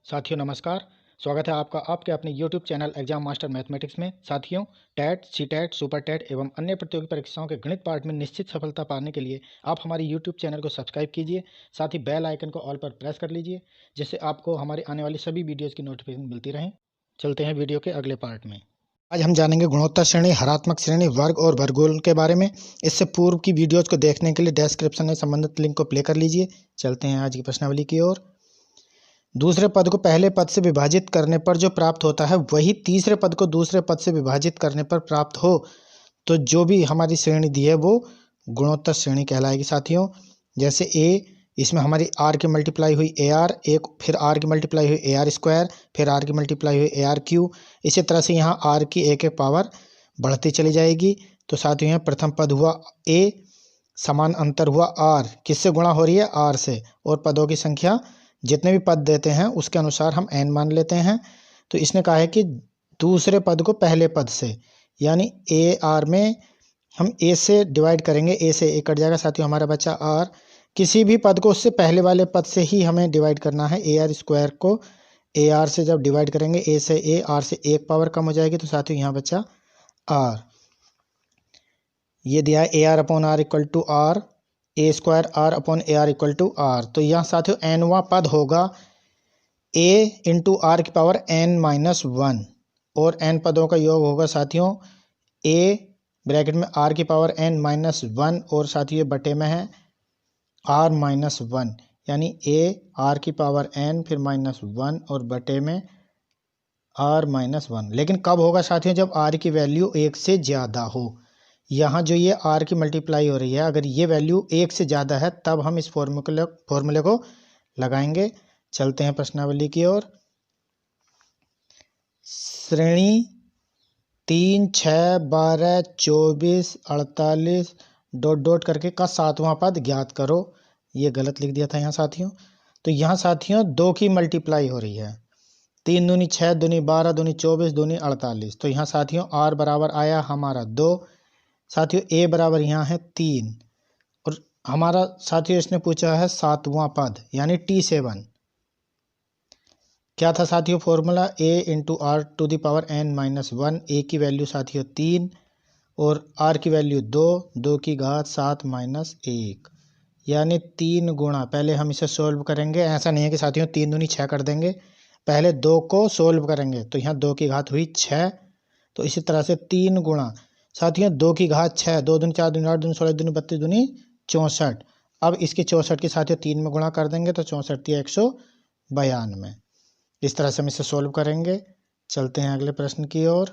साथियों नमस्कार। स्वागत है आपका आपके अपने YouTube channel exam master mathematics में। साथियों, टेट, सीटेट, सुपर टेट एवं अन्य प्रतियोगी परीक्षाओं के गणित पाठ में निश्चित सफलता पाने के लिए आप हमारे YouTube चैनल को सब्सक्राइब कीजिए। साथ ही बेल आइकन को ऑल पर प्रेस कर लीजिए, जिससे आपको हमारी आने वाली सभी वीडियोज़ की नोटिफिकेशन मिलती रहें। चलते हैं वीडियो के अगले पार्ट में। आज हम जानेंगे गुणोत्तर श्रेणी, हरात्मक श्रेणी, वर्ग और वर्गमूल के बारे में। इससे पूर्व की वीडियोज़ को देखने के लिए डिस्क्रिप्शन में संबंधित लिंक को प्ले कर लीजिए। चलते हैं आज की प्रश्नावली की ओर। दूसरे पद को पहले पद से विभाजित करने पर जो प्राप्त होता है वही तीसरे पद को दूसरे पद से विभाजित करने पर प्राप्त हो तो जो भी हमारी श्रेणी दी है वो गुणोत्तर श्रेणी कहलाएगी। साथियों, जैसे ए, इसमें हमारी आर की मल्टीप्लाई हुई ए आर, एक फिर आर की मल्टीप्लाई हुई ए आर स्क्वायर, फिर आर की मल्टीप्लाई हुई ए आर क्यू। इसी तरह से यहाँ आर की एक एक पावर बढ़ती चली जाएगी। तो साथियों, यहाँ प्रथम पद हुआ ए, समान अंतर हुआ आर, किससे गुणा हो रही है? आर से। और पदों की संख्या जितने भी पद देते हैं उसके अनुसार हम n मान लेते हैं। तो इसने कहा है कि दूसरे पद को पहले पद से, यानी ए आर में हम ए से डिवाइड करेंगे, ए से ए कट जाएगा। साथियों, हमारा बचा आर। किसी भी पद को उससे पहले वाले पद से ही हमें डिवाइड करना है। ए आर स्क्वायर को ए आर से जब डिवाइड करेंगे, ए से ए, आर से एक पावर कम हो जाएगी। तो साथियों, यहाँ बचा आर। ये दिया है A R upon R equal to R, A square R upon A R equal to R. तो यहाँ साथियों एनवां पद होगा ए इंटू आर की पावर एन माइनस वन, और एन पदों का योग होगा साथियों ए ब्रैकेट में आर की पावर एन माइनस वन, और साथियों ये बटे में है आर माइनस वन, यानी ए आर की पावर एन फिर माइनस वन और बटे में आर माइनस वन। लेकिन कब होगा साथियों? जब आर की वैल्यू एक से ज़्यादा हो। यहाँ जो ये आर की मल्टीप्लाई हो रही है, अगर ये वैल्यू एक से ज़्यादा है तब हम इस फॉर्मूले को लगाएंगे। चलते हैं प्रश्नावली की ओर। श्रेणी 3, 6, 12, 24, 48 डॉट डॉट करके का सातवां पद ज्ञात करो। ये गलत लिख दिया था यहाँ साथियों। तो यहाँ साथियों 2 की मल्टीप्लाई हो रही है। 3 दूनी 6, दूनी 12, दूनी 24, दूनी 48। तो यहाँ साथियों आर बराबर आया हमारा 2। साथियों ए बराबर यहाँ है 3, और हमारा साथियों इसने पूछा है सातवां पद यानी T7। क्या था साथियों formula? A into r to the power N minus one. A की वैल्यू साथियों 3 और आर की वैल्यू 2, 2 की घात 7 माइनस 1, यानी 3 गुणा। पहले हम इसे सोल्व करेंगे। ऐसा नहीं है कि साथियों 3 दूनी 6 कर देंगे, पहले 2 को सोल्व करेंगे। तो यहाँ 2 की घात हुई 6। तो इसी तरह से 3 गुणा साथियों 2 की घात 6, 2 दूनी 4, दूनी 8, दूनी 16, दूनी 32, दूनी 64। अब इसके 64 के साथियों 3 में गुणा कर देंगे तो 64 या 192। इस तरह से हम इसे सोल्व करेंगे। चलते हैं अगले प्रश्न की ओर।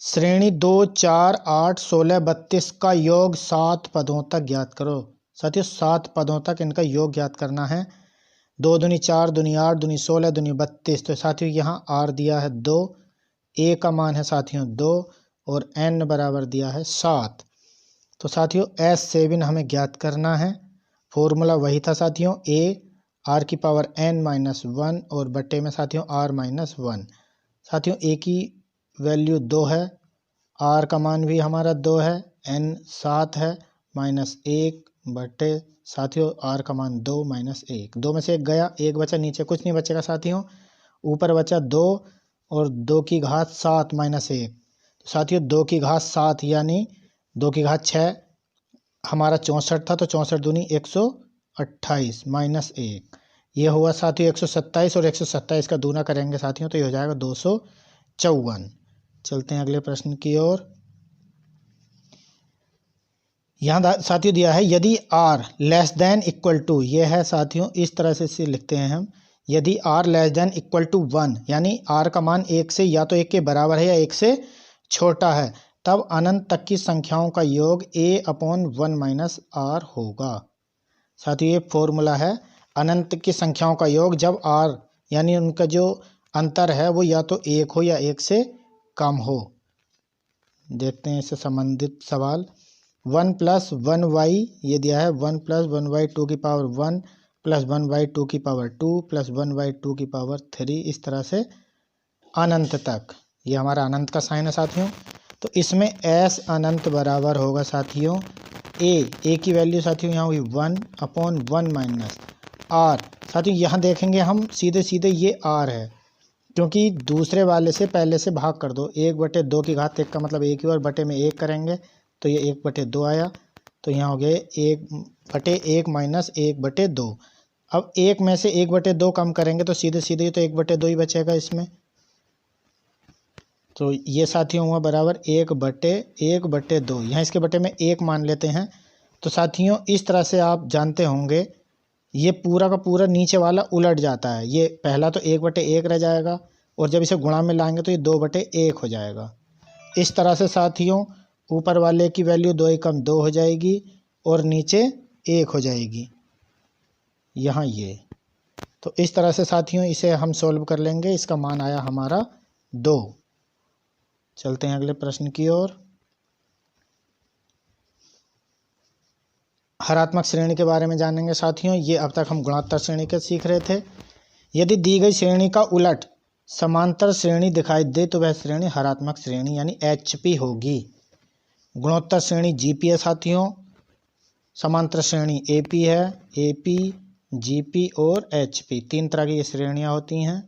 श्रेणी 2, 4, 8, 16, 32 का योग 7 पदों तक ज्ञात करो। साथियों 7 पदों तक इनका योग ज्ञात करना है। 2 दूनी 4, दूनी 8, दूनी 16, दूनी 32। तो साथियों यहाँ आर दिया है 2, ए का मान है साथियों 2, और एन बराबर दिया है 7। तो साथियों S7 हमें ज्ञात करना है। फॉर्मूला वही था साथियों, ए आर की पावर एन माइनस वन और बटे में साथियों आर माइनस वन। साथियों ए की वैल्यू 2 है, आर का मान भी हमारा 2 है, एन 7 है, माइनस 1 बटे साथियों आर का मान 2 माइनस 1। 2 में से 1 गया, 1 बचा, नीचे कुछ नहीं बचेगा साथियों। ऊपर बचा 2 और 2 की घात 7 माइनस 1। तो साथियों 2 की घात 7 यानी 2 की घात 6 हमारा 64 था, तो 64 दूनी 128 माइनस 1। ये हुआ साथियों 127, और 127 का दूना करेंगे साथियों तो ये हो जाएगा 254। चलते हैं अगले प्रश्न की ओर। यहाँ साथियों दिया है यदि r less than equal to, ये है साथियों इस तरह से इसे लिखते हैं हम, यदि r less than equal to 1, यानी r का मान 1 से या तो 1 के बराबर है या 1 से छोटा है, तब अनंत तक की संख्याओं का योग a अपॉन 1 माइनस r होगा। साथियों ये फॉर्मूला है अनंत की संख्याओं का योग जब r यानी उनका जो अंतर है वो या तो 1 हो या 1 से कम हो। देखते हैं इससे संबंधित सवाल। 1 प्लस 1y, ये दिया है 1 प्लस 1y टू की पावर 1 प्लस 1y टू की पावर 2 प्लस 1y टू की पावर 3, इस तरह से अनंत तक। ये हमारा अनंत का साइन है साथियों। तो इसमें s अनंत बराबर होगा साथियों a की वैल्यू साथियों यहाँ हुई 1 अपॉन 1 माइनस आर। साथियों यहाँ देखेंगे हम सीधे सीधे ये आर है, क्योंकि दूसरे वाले से पहले से भाग कर दो। 1/2 की घात 1 का मतलब 1 ही, और बटे में 1 करेंगे तो ये 1/2 आया। तो यहाँ हो गया 1/1 माइनस 1/2। अब 1 में से 1/2 कम करेंगे तो सीधे सीधे तो 1/2 ही बचेगा इसमें। तो ये साथियों हुआ बराबर 1/2। यहाँ इसके बटे में 1 मान लेते हैं। तो साथियों इस तरह से आप जानते होंगे ये पूरा का पूरा नीचे वाला उलट जाता है। ये पहला तो 1/1 रह जाएगा, और जब इसे गुणा में लाएंगे तो ये 2/1 हो जाएगा। इस तरह से साथियों ऊपर वाले की वैल्यू 2 एकम 2 हो जाएगी और नीचे 1 हो जाएगी यहाँ ये। तो इस तरह से साथियों इसे हम सोल्व कर लेंगे। इसका मान आया हमारा 2। चलते हैं अगले प्रश्न की ओर। हरात्मक श्रेणी के बारे में जानेंगे साथियों। ये अब तक हम गुणोत्तर श्रेणी के सीख रहे थे। यदि दी गई श्रेणी का उलट समांतर श्रेणी दिखाई दे तो वह श्रेणी हरात्मक श्रेणी यानी HP होगी। गुणोत्तर श्रेणी GP है साथियों, समांतर श्रेणी AP है, AP, GP और HP, 3 तरह की ये श्रेणियां होती हैं।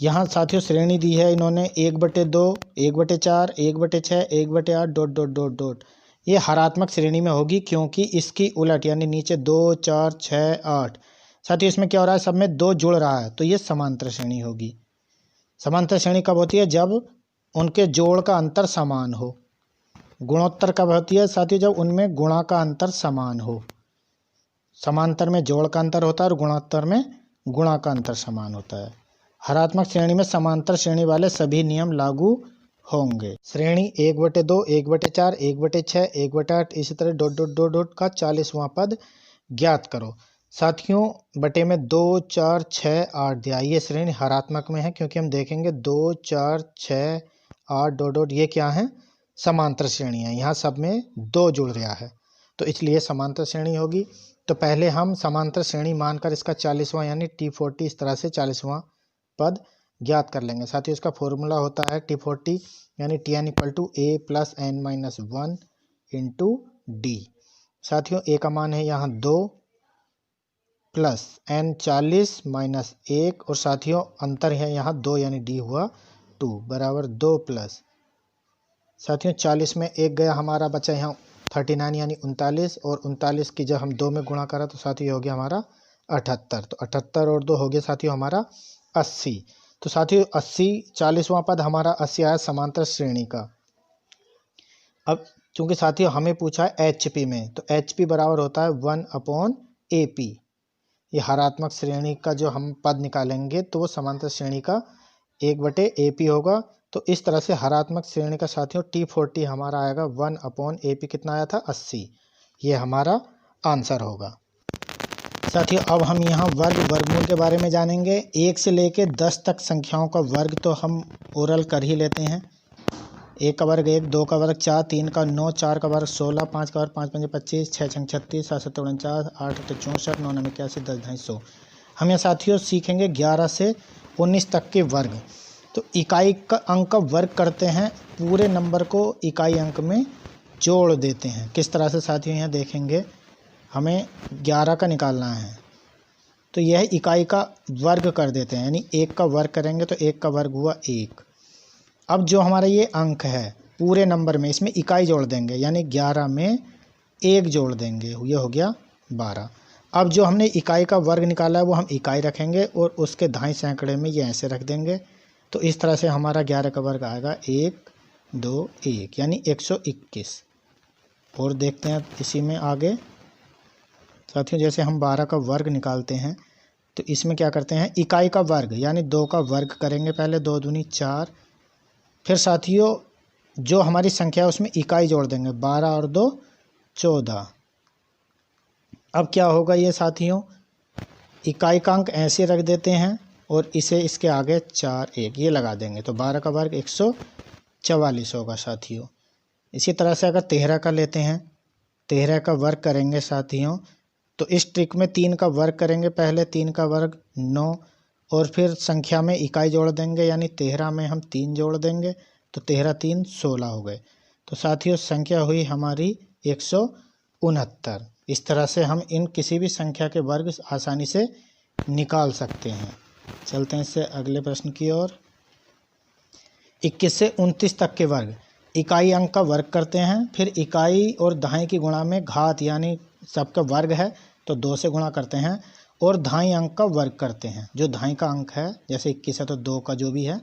यहाँ साथियों श्रेणी दी है इन्होंने 1/2, 1/4, 1/6, 1/8 ... ये हरात्मक श्रेणी में होगी, क्योंकि इसकी उलट यानी नीचे 2, 4, 6, 8। साथियों इसमें क्या हो रहा है, सब में 2 जुड़ रहा है, तो ये समांतर श्रेणी होगी। समांतर श्रेणी कब होती है, जब उनके जोड़ का अंतर समान हो। गुणोत्तर कब होती है साथियों, जब उनमें गुणा का अंतर समान हो। समांतर में जोड़ का अंतर होता है और गुणोत्तर में गुणा का अंतर समान होता है। हरात्मक श्रेणी में समांतर श्रेणी वाले सभी नियम लागू होंगे। श्रेणी 1/2, 1/4, 1/6, 1/8 इसी तरह ... का 40वां पद ज्ञात करो। साथियों बटे में 2, 4, 6, 8 दिया। ये श्रेणी हरात्मक में है, क्योंकि हम देखेंगे 2, 4, 6, 8 ... ये क्या है, समांतर श्रेणी है। यहाँ सब में 2 जुड़ रहा है, तो इसलिए समांतर श्रेणी होगी। तो पहले हम समांतर श्रेणी मानकर इसका 40वां यानी T40 इस तरह से 40वां पद ज्ञात कर लेंगे। साथियों इसका फॉर्मूला होता है T40 यानी Tn = A + n-1 × D। साथियों A का मान है यहाँ 2 प्लस n 40 माइनस 1, और साथियों अंतर है यहाँ 2 यानी D हुआ 2 बराबर 2 प्लस साथियों 40 में 1 गया, हमारा बचा यहाँ 39 यानी 39, और 39 की जब हम 2 में गुणा करा तो साथियों हो गया हमारा 78। तो 78 और 2 हो गया साथियों हमारा 80। तो साथियों 80 40वां पद हमारा 80 आया समांतर श्रेणी का। अब चूंकि साथियों हमें पूछा है HP में, तो HP बराबर होता है 1/AP। ये हरात्मक श्रेणी का जो हम पद निकालेंगे तो वो समांतर श्रेणी का 1/AP होगा। तो इस तरह से हरात्मक श्रेणी का साथियों T40 हमारा आएगा 1/AP। कितना आया था, 80। ये हमारा आंसर होगा। साथियों अब हम यहाँ वर्गमूल के बारे में जानेंगे। 1 से लेके 10 तक संख्याओं का वर्ग तो हम ओरल कर ही लेते हैं। 1 का वर्ग 1, 2 का वर्ग 4, 3 का 9, 4 का वर्ग 16, 5 का वर्ग 5 × 5 = 25, 6 × 6 = 36, 7 × 7 = 49, 8 × 8 = 64, 9 × 9 = 81, 10 × 10 = 100। हम यहाँ साथियों सीखेंगे 11 से 19 तक के वर्ग। तो इकाई का अंक का वर्ग करते हैं, पूरे नंबर को इकाई अंक में जोड़ देते हैं। किस तरह से साथियों यहाँ देखेंगे, हमें 11 का निकालना है तो यह इकाई का वर्ग कर देते हैं, यानी 1 का वर्ग करेंगे तो 1 का वर्ग हुआ 1। अब जो हमारा ये अंक है पूरे नंबर में, इसमें इकाई जोड़ देंगे, यानी 11 में 1 जोड़ देंगे, ये हो गया 12। अब जो हमने इकाई का वर्ग निकाला है वो हम इकाई रखेंगे और उसके दाईं सैकड़े में ये ऐसे रख देंगे। तो इस तरह से हमारा 11 का वर्ग आएगा 1, 2, 1 यानी 121। और देखते हैं इसी में आगे साथियों, जैसे हम 12 का वर्ग निकालते हैं तो इसमें क्या करते हैं, इकाई का वर्ग यानी 2 का वर्ग करेंगे पहले, 2 दूनी 4। फिर साथियों जो हमारी संख्या है उसमें इकाई जोड़ देंगे, 12 और 2 14। अब क्या होगा ये साथियों, इकाई का अंक ऐसे रख देते हैं और इसे इसके आगे 4 1 ये लगा देंगे, तो 12 का वर्ग 144 होगा साथियों। इसी तरह से अगर 13 का लेते हैं, 13 का वर्ग करेंगे साथियों, तो इस ट्रिक में 3 का वर्ग करेंगे पहले, 3 का वर्ग 9, और फिर संख्या में इकाई जोड़ देंगे, यानी 13 में हम 3 जोड़ देंगे, तो 13 3 16 हो गए। तो साथियों संख्या हुई हमारी 169। इस तरह से हम इन किसी भी संख्या के वर्ग आसानी से निकाल सकते हैं। चलते हैं इससे अगले प्रश्न की ओर। 21 से 29 तक के वर्ग इकाई अंक का वर्ग करते हैं, फिर इकाई और दहाई की गुणा में घात यानी सबका वर्ग है तो 2 से गुणा करते हैं, और दहाई अंक का वर्ग करते हैं। जो दहाई का अंक है जैसे 21 है तो 2 का जो भी है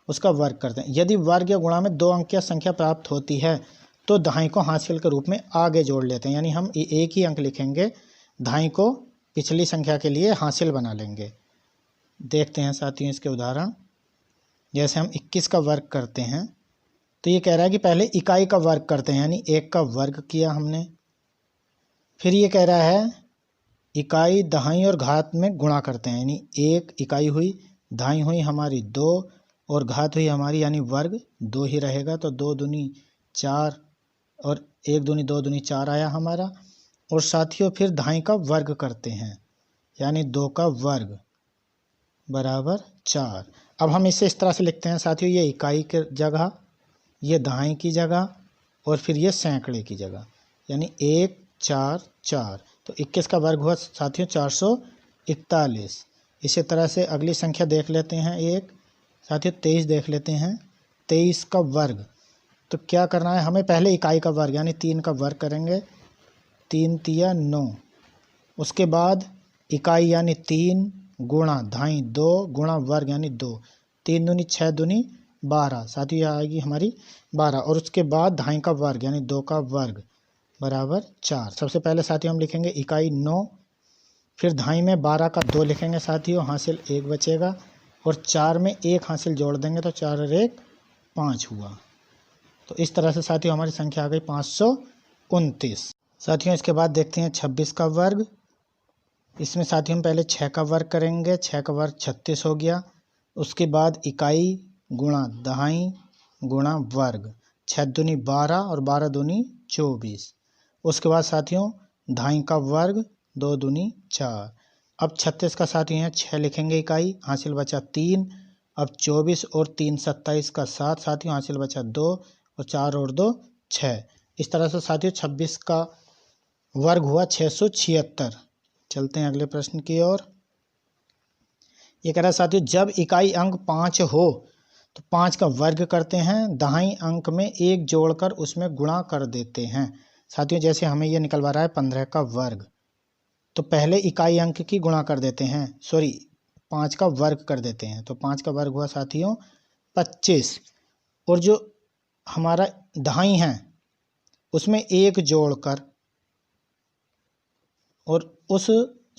उसका वर्ग करते हैं। यदि वर्ग या गुणा में 2 अंक या संख्या प्राप्त होती है तो दहाई को हासिल के रूप में आगे जोड़ लेते हैं, यानी हम एक ही अंक लिखेंगे, दहाई को पिछली संख्या के लिए हासिल बना लेंगे। देखते हैं साथियों इसके उदाहरण। जैसे हम 21 का वर्ग करते हैं तो ये कह रहा है कि पहले इकाई का वर्ग करते हैं, यानी 1 का वर्ग किया हमने। फिर ये कह रहा है इकाई दहाई और घात में गुणा करते हैं, यानी 1 इकाई हुई, दहाई हुई हमारी 2 और घात हुई हमारी यानी वर्ग 2 ही रहेगा, तो 2 दूनी 4 और 1 दूनी 2 दूनी 4 आया हमारा। और साथियों फिर दहाई का वर्ग करते हैं, यानी 2 का वर्ग बराबर 4। अब हम इसे इस तरह से लिखते हैं साथियों, ये इकाई की जगह, ये दहाई की जगह और फिर ये सैकड़े की जगह, यानी 1 4 4। तो 21 का वर्ग हुआ साथियों 441। इसी तरह से अगली संख्या देख लेते हैं एक साथियों 23 देख लेते हैं। 23 का वर्ग तो क्या करना है हमें, पहले इकाई का वर्ग यानी 3 का वर्ग करेंगे, 3 तिया 9। उसके बाद इकाई यानी 3 गुणा दहाई 2 गुणा वर्ग यानी 2, 3 दूनी 6 दूनी 12, साथियों यह आएगी हमारी 12। और उसके बाद दहाई का वर्ग यानी 2 का वर्ग बराबर 4। सबसे पहले साथियों हम लिखेंगे इकाई 9, फिर दहाई में 12 का 2 लिखेंगे साथियों, हासिल 1 बचेगा, और 4 में 1 हासिल जोड़ देंगे तो 4 और 1 5 हुआ। तो इस तरह से साथियों हमारी संख्या आ गई 529। साथियों इसके बाद देखते हैं 26 का वर्ग। इसमें साथियों हम पहले 6 का वर्ग करेंगे, 6 का वर्ग 36 हो गया। उसके बाद इकाई गुणा दहाई गुणा वर्ग, 6 दूनी 12 और 12 दूनी 24। उसके बाद साथियों दहाई का वर्ग 2 दूनी 4। अब 36 का साथियों यहाँ 6 लिखेंगे इकाई, हासिल बचा 3। अब 24 और 3 27 का 7 साथियों, हासिल बचा 2 और 4 और 2 6। इस तरह से साथियों 26 का वर्ग हुआ 676। चलते हैं अगले प्रश्न की ओर। ये कह रहा है साथियों जब इकाई अंक 5 हो तो 5 का वर्ग करते हैं, दहाई अंक में 1 जोड़कर उसमें गुणा कर देते हैं। साथियों जैसे हमें ये निकलवा रहा है 15 का वर्ग, तो पहले इकाई अंक की गुणा कर देते हैं, 5 का वर्ग कर देते हैं। तो 5 का वर्ग हुआ साथियों 25, और जो हमारा दहाई है उसमें 1 जोड़कर और उस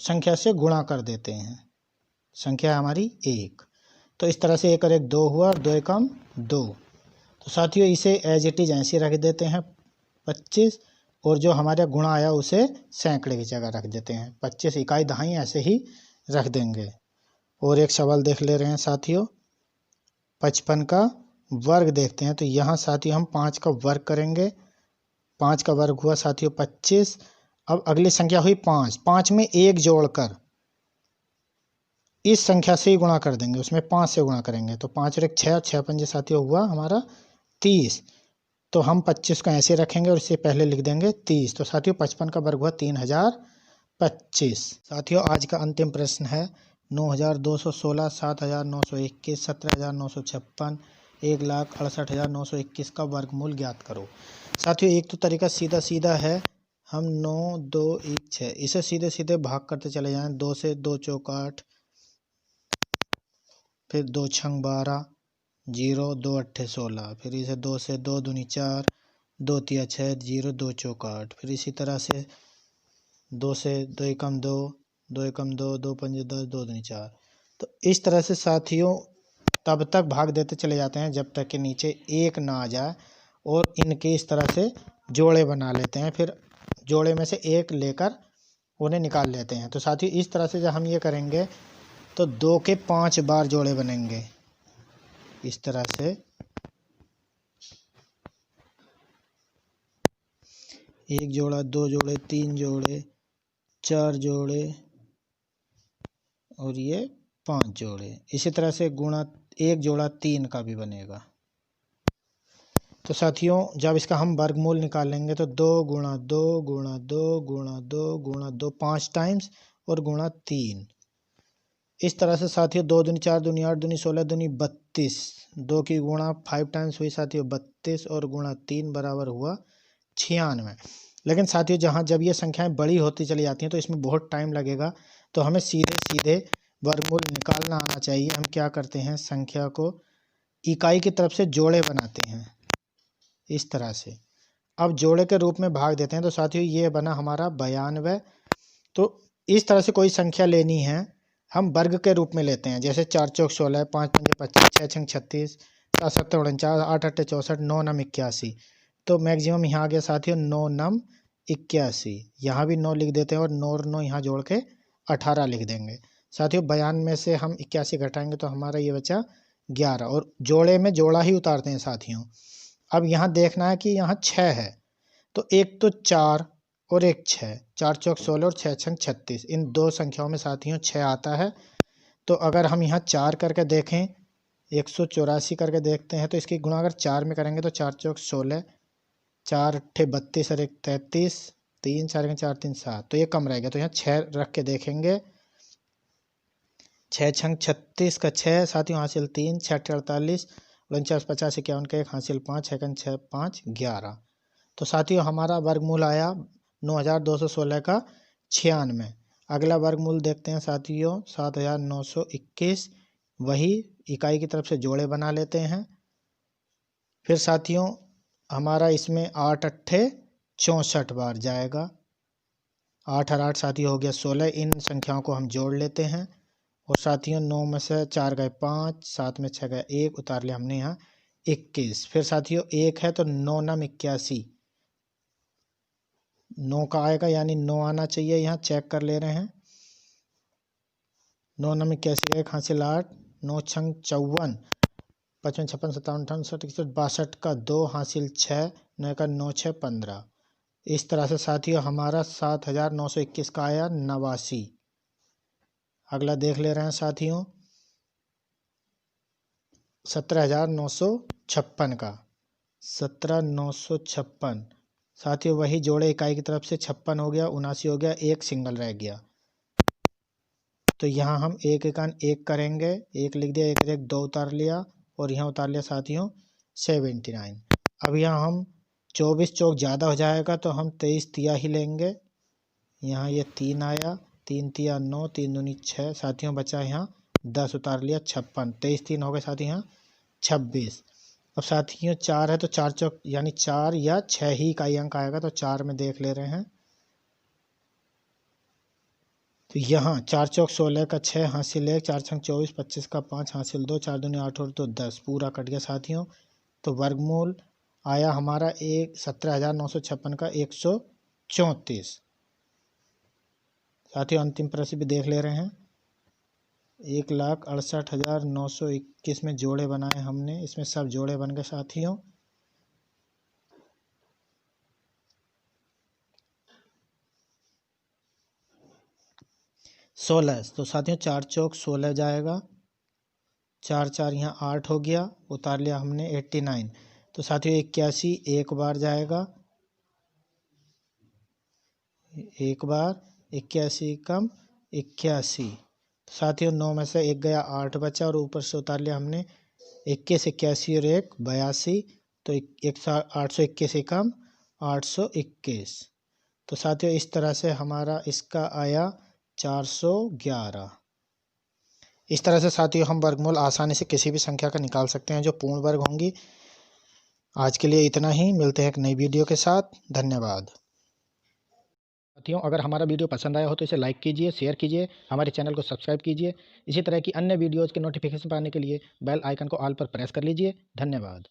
संख्या से गुणा कर देते हैं, संख्या हमारी 1। तो इस तरह से 1 और 1 2 हुआ और 2 एकम 2। तो साथियों इसे एज इट इज ऐसे रख देते हैं 25, और जो हमारे गुणा आया उसे सैकड़े की जगह रख देते हैं, 25 इकाई दहाई ऐसे ही रख देंगे। और एक सवाल देख ले रहे हैं साथियों 55 का वर्ग देखते हैं। तो यहाँ साथियों हम 5 का वर्ग करेंगे, 5 का वर्ग हुआ साथियों 25। अब अगली संख्या हुई 5, 5 में 1 जोड़कर इस संख्या से ही गुणा कर देंगे, उसमें 5 से गुणा करेंगे, तो 5 और 1 6, 6 पंजे साथियों हुआ हमारा 30। तो हम 25 को ऐसे रखेंगे और इससे पहले लिख देंगे 30। तो साथियों 55 का वर्ग हुआ 3025। साथियों आज का अंतिम प्रश्न है 9216, 7921, 17956, 1,68,921 का वर्गमूल ज्ञात करो। साथियों एक तो तरीका सीधा सीधा है, हम 9 2 1 6 इसे सीधे सीधे भाग करते चले जाएं। 2 से 2 चौक 8, फिर 2 छंग 12, 0 2 अट्ठे 16, फिर इसे 2 से 2 दूनी 4, 2 तिया 6, 0 2 चौक 8, फिर इसी तरह से 2 से 2 एकम 2, 2 एकम 2, 2 पंजे 10, 2 दूनी 4। तो इस तरह से साथियों तब तक भाग देते चले जाते हैं जब तक कि नीचे 1 ना आ जाए, और इनके इस तरह से जोड़े बना लेते हैं, फिर जोड़े में से 1 लेकर उन्हें निकाल लेते हैं। तो साथियों इस तरह से जब हम ये करेंगे तो 2 के 5 बार जोड़े बनेंगे, इस तरह से 1 जोड़ा, 2 जोड़े, 3 जोड़े, 4 जोड़े और ये 5 जोड़े। इसी तरह से गुणा 1 जोड़ा 3 का भी बनेगा। तो साथियों जब इसका हम वर्गमूल निकालेंगे तो 2 गुणा 2 गुणा 2 गुणा 2 गुणा 2 5 टाइम्स और गुणा 3। इस तरह से साथियों 2 दूनी 4 दूनी 8 दूनी 16 दूनी 32, 2 की गुणा 5 टाइम्स हुई साथियों 32 और गुणा 3 बराबर हुआ 96। लेकिन साथियों जहाँ जब ये संख्याएं बड़ी होती चली जाती हैं तो इसमें बहुत टाइम लगेगा, तो हमें सीधे सीधे वर्गमूल निकालना आना चाहिए। हम क्या करते हैं, संख्या को इकाई की तरफ से जोड़े बनाते हैं इस तरह से। अब जोड़े के रूप में भाग देते हैं तो साथियों ये बना हमारा 92। तो इस तरह से कोई संख्या लेनी है हम वर्ग के रूप में लेते हैं, जैसे 4 चौक 16, 5 पंजे 25, 6 छंग 36, 7 सत्तर 49, 8 अट्ठे 64, 9 नम 81। तो मैक्सिमम यहाँ आ गया साथियों 9 नम 81। यहाँ भी 9 लिख देते हैं और 9 और 9 यहाँ जोड़ के 18 लिख देंगे। साथियों 92 में से हम 81 घटाएंगे तो हमारा ये बचा 11, और जोड़े में जोड़ा ही उतारते हैं साथियों। अब यहाँ देखना है कि यहाँ 6 है, तो एक तो 4 और एक 6, 4 चौक 16 और 6 छंग 36, इन दो संख्याओं में साथियों 6 आता है। तो अगर हम यहाँ 4 करके देखें, 184 करके देखते हैं, तो इसकी गुणा अगर 4 में करेंगे तो 4 चौक 16, 4 अट्ठे 32 और 1 33, 3 4 4 3 7, तो ये कम रहेगा। तो यहाँ 6 रख के देखेंगे, 6 छंग 36 का 6 साथियों हासिल 3, 6 अट्ठे 48, 49 50 51 का 1 हासिल 5, 6 5 11। तो साथियों हमारा वर्गमूल आया 9216 का 96। अगला वर्गमूल देखते हैं साथियों 7921, वही इकाई की तरफ से जोड़े बना लेते हैं। फिर साथियों हमारा इसमें 8 अट्ठे 64 बार जाएगा, 8 और 8 साथियों हो गया 16, इन संख्याओं को हम जोड़ लेते हैं। और साथियों 9 में से 4 गए 5, 7 में 6 गए 1, उतार लिया हमने यहाँ 21। फिर साथियों 1 है तो 9 नम 81, 9 का आएगा यानी 9 आना चाहिए, यहाँ चेक कर ले रहे हैं। 9 नम 81 का 1 हासिल 8, 9 छंग 54, 55 56 57 58 61 62 का 2 हासिल 6, 9 का 9 6 15। इस तरह से साथियों हमारा 7921 का आया 89। अगला देख ले रहे हैं साथियों 17956 का, 17956 साथियों वही जोड़े इकाई की तरफ से 56 हो गया, 79 हो गया, एक सिंगल रह गया। तो यहाँ हम एक एकान एक करेंगे, एक लिख दिया, एक एक 2 उतार लिया और यहाँ उतार लिया साथियों 79। अब यहाँ हम 24 चौक ज़्यादा हो जाएगा तो हम 23 तिया ही लेंगे। यहाँ ये 3 आया, 3 तिया 9, 3 दूनी 6 साथियों, बचा यहाँ 10, उतार लिया 56, 23 3 हो गए साथियों यहाँ 26। अब साथियों 4 है तो 4 चौक यानी 4 या 6 ही इकाई अंक आएगा, तो 4 में देख ले रहे हैं। तो यहाँ 4 चौक 16 का 6 हासिल 1, 4 छंग 24, 25 का 5 हासिल 2, 4 दूनी 8 और 2 10, पूरा कट गया साथियों। तो वर्गमूल आया हमारा 17,956 का 134। साथियों अंतिम प्रश्न भी देख ले रहे हैं, 1,68,921 में जोड़े बनाए हमने, इसमें सब जोड़े बन गए साथियों। सोलह, तो साथियों 4 चौक 16 जाएगा, 4 4 यहाँ 8 हो गया, उतार लिया हमने 89। तो साथियों 81 एक बार जाएगा, एक बार 81 कम 81। साथियों 9 में से 1 गया 8 बचा और ऊपर से उतार लिया हमने 21, 81 और 1 82। तो 821 कम 821। तो साथियों इस तरह से हमारा इसका आया 411। इस तरह से साथियों हम वर्गमूल आसानी से किसी भी संख्या का निकाल सकते हैं जो पूर्ण वर्ग होंगी। आज के लिए इतना ही, मिलते हैं एक नई वीडियो के साथ। धन्यवाद साथियों। अगर हमारा वीडियो पसंद आया हो तो इसे लाइक कीजिए, शेयर कीजिए, हमारे चैनल को सब्सक्राइब कीजिए। इसी तरह की अन्य वीडियोज़ के नोटिफिकेशन पाने के लिए बेल आइकन को ऑल पर प्रेस कर लीजिए। धन्यवाद।